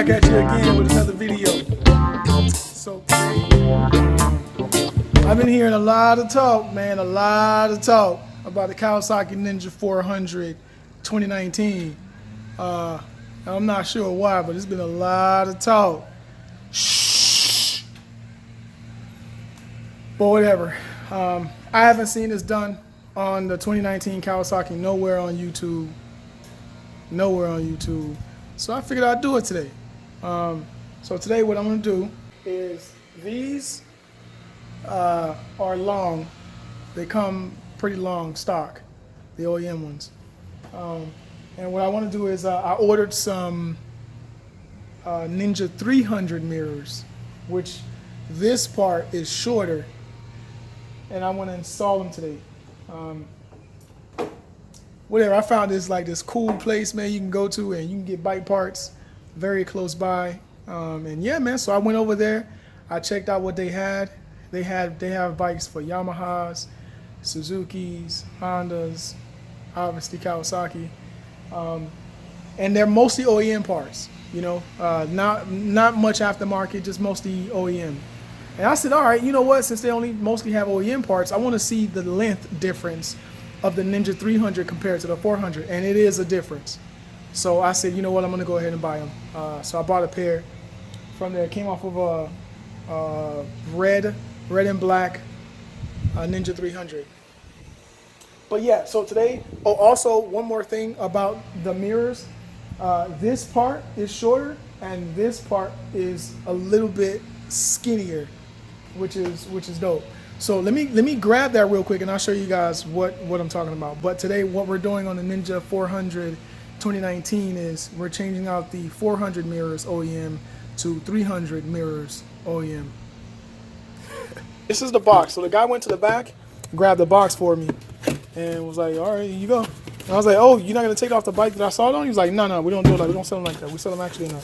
back at you again with another video. So I've been hearing a lot of talk, man, a lot of talk about the Kawzsaki Ninja 400 2019. I'm not sure why, but it's been a lot of talk. Shh. But whatever. I haven't seen this done on the 2019 Kawzsaki nowhere on YouTube. Nowhere on YouTube. So I figured I'd do it today. So today what I'm going to do is these are long. They come pretty long stock, the OEM ones. And what I want to do is I ordered some Ninja 300 mirrors, which this part is shorter, and I want to install them today. Whatever, I found this cool place, man, you can go to and you can get bike parts very close by. And yeah, man, so I went over there. I checked out what they had. They have bikes for Yamahas, Suzuki's, Hondas, obviously Kawasaki. And they're mostly OEM parts, you know, not much aftermarket, just mostly OEM. And I said, all right, you know what, since they only mostly have OEM parts, I want to see the length difference of the Ninja 300 compared to the 400, and it is a difference. So I said, you know what, I'm going to go ahead and buy them. So I bought a pair from there. It came off of a red and black Ninja 300. But yeah, so today, oh, also one more thing about the mirrors. This part is shorter and this part is a little bit skinnier, which is dope. So let me grab that real quick and I'll show you guys what I'm talking about. But today what we're doing on the Ninja 400 2019 is we're changing out the 400 mirrors OEM to 300 mirrors OEM. This is the box. So the guy went to the back, grabbed the box for me, and was like, all right, here you go. And I was like, oh, you're not going to take it off the bike that I saw it on? He was like, no, we don't do it like, we don't sell them like that. We sell them actually in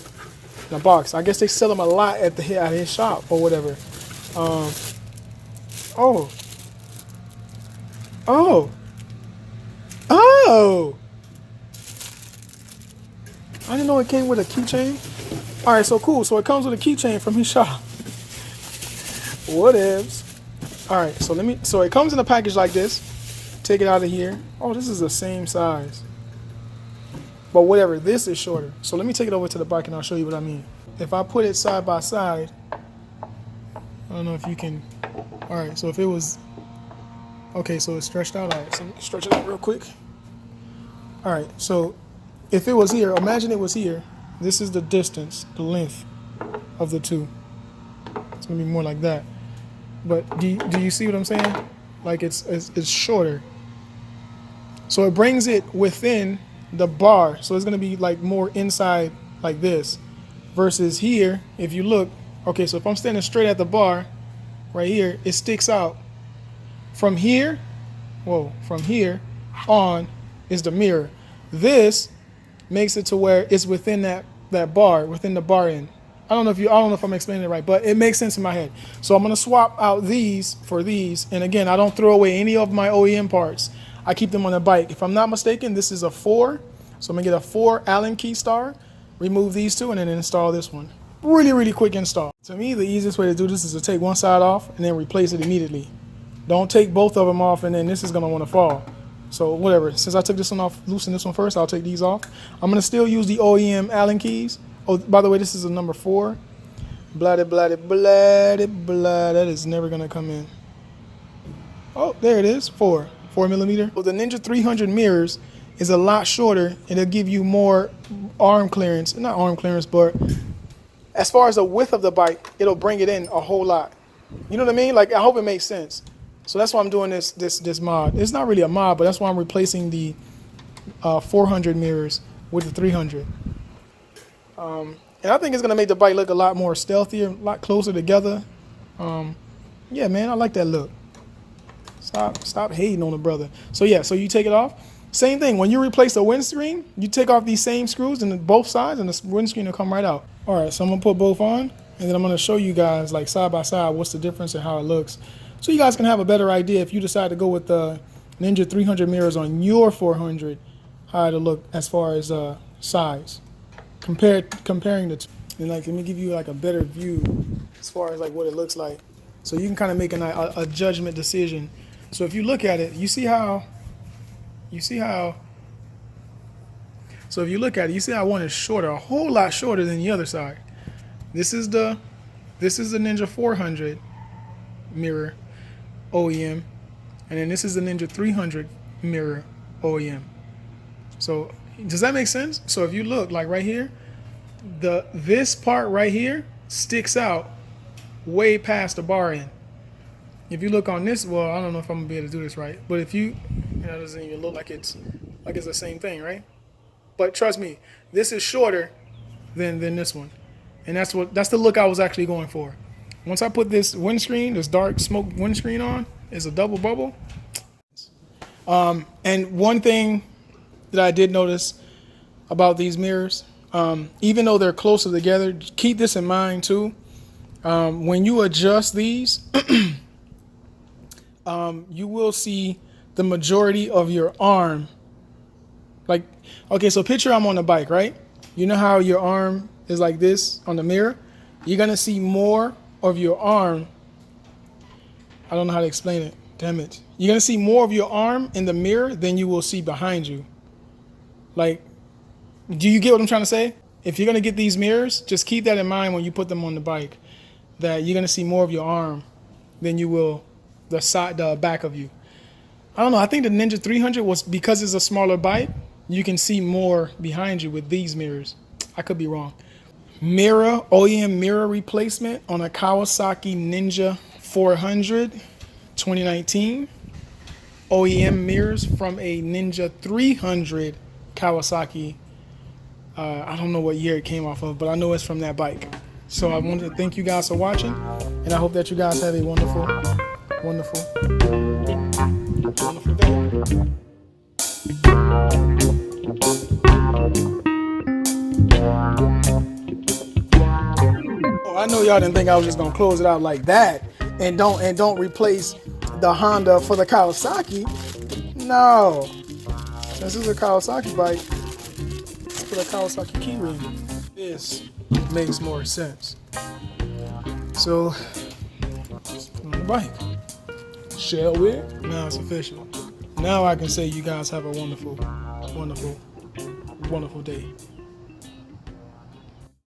a box. I guess they sell them a lot at his shop or whatever. Oh. I didn't know it came with a keychain. All right, so cool. So it comes with a keychain from his shop. Whatevs. All right, so it comes in a package like this. Take it out of here. Oh, this is the same size. But whatever, this is shorter. So let me take it over to the bike and I'll show you what I mean. If I put it side by side, I don't know if you can. All right, so if it was, okay, so it's stretched out. All right, so stretch it out real quick. All right, so if it was here, imagine it was here. This is the distance, the length of the two. It's gonna be more like that. But do you see what I'm saying? Like it's shorter. So it brings it within the bar. So it's gonna be like more inside like this. Versus here, if you look, okay, so if I'm standing straight at the bar, right here, it sticks out. From here on is the mirror. This makes it to where it's within that bar, within the bar end. I don't know if I'm explaining it right, but it makes sense in my head. So I'm gonna swap out these for these. And again, I don't throw away any of my OEM parts. I keep them on the bike. If I'm not mistaken, this is a 4. So I'm gonna get a 4 Allen key star, remove these two, and then install this one. Really quick install. To me, the easiest way to do this is to take one side off and then replace it immediately. Don't take both of them off and then this is gonna wanna fall. So whatever, since I took this one off, loosen this one first, I'll take these off. I'm gonna still use the OEM Allen keys. Oh, by the way, this is a number 4. Blah, that is never gonna come in. Oh, there it is, 4 millimeter. Well, the Ninja 300 mirrors is a lot shorter and it'll give you more arm clearance. Not arm clearance, but as far as the width of the bike, it'll bring it in a whole lot. You know what I mean? Like, I hope it makes sense. So that's why I'm doing this mod. It's not really a mod, but that's why I'm replacing the 400 mirrors with the 300. And I think it's gonna make the bike look a lot more stealthier, a lot closer together. Yeah, man, I like that look. Stop hating on the brother. So yeah, so you take it off. Same thing, when you replace the windscreen, you take off these same screws and both sides and the windscreen will come right out. All right, so I'm gonna put both on and then I'm gonna show you guys like side by side what's the difference and how it looks. So you guys can have a better idea if you decide to go with the Ninja 300 mirrors on your 400, how it'll look as far as size. Comparing the two. And like, let me give you like a better view as far as like what it looks like, so you can kind of make a judgment decision. So if you look at it, you see how. So if you look at it, you see how one is shorter, a whole lot shorter than the other side. This is the Ninja 400 mirror OEM, and then this is the Ninja 300 mirror OEM. So does that make sense? So if you look like right here, this part right here sticks out way past the bar end. If you look on this, well, I don't know if I'm gonna be able to do this right, but if it doesn't even look like it's the same thing, right? But trust me, this is shorter than this one, and that's the look I was actually going for. Once I put this windscreen, this dark smoke windscreen on, it's a double bubble. And one thing that I did notice about these mirrors, even though they're closer together, keep this in mind too. When you adjust these, you will see the majority of your arm. Like, okay, so picture I'm on a bike, right? You know how your arm is like this on the mirror? You're gonna see more of your arm. I don't know how to explain it. Damn it. You're gonna see more of your arm in the mirror than you will see behind you. Like, do you get what I'm trying to say? If you're gonna get these mirrors, just keep that in mind when you put them on the bike, that you're gonna see more of your arm than you will the back of you. I don't know. I think the Ninja 300 was, because it's a smaller bike, you can see more behind you with these mirrors. I could be wrong. OEM mirror replacement on a Kawzsaki Ninja 400 2019. OEM mirrors from a Ninja 300 Kawasaki. I don't know what year it came off of, but I know it's from that bike. So I wanted to thank you guys for watching, and I hope that you guys have a wonderful day. I know y'all didn't think I was just gonna close it out like that and don't replace the Honda for the Kawasaki. No, this is a Kawasaki bike. Let's put a Kawasaki keyring. This makes more sense. So on the bike, shall we? Now it's official. Now I can say you guys have a wonderful day.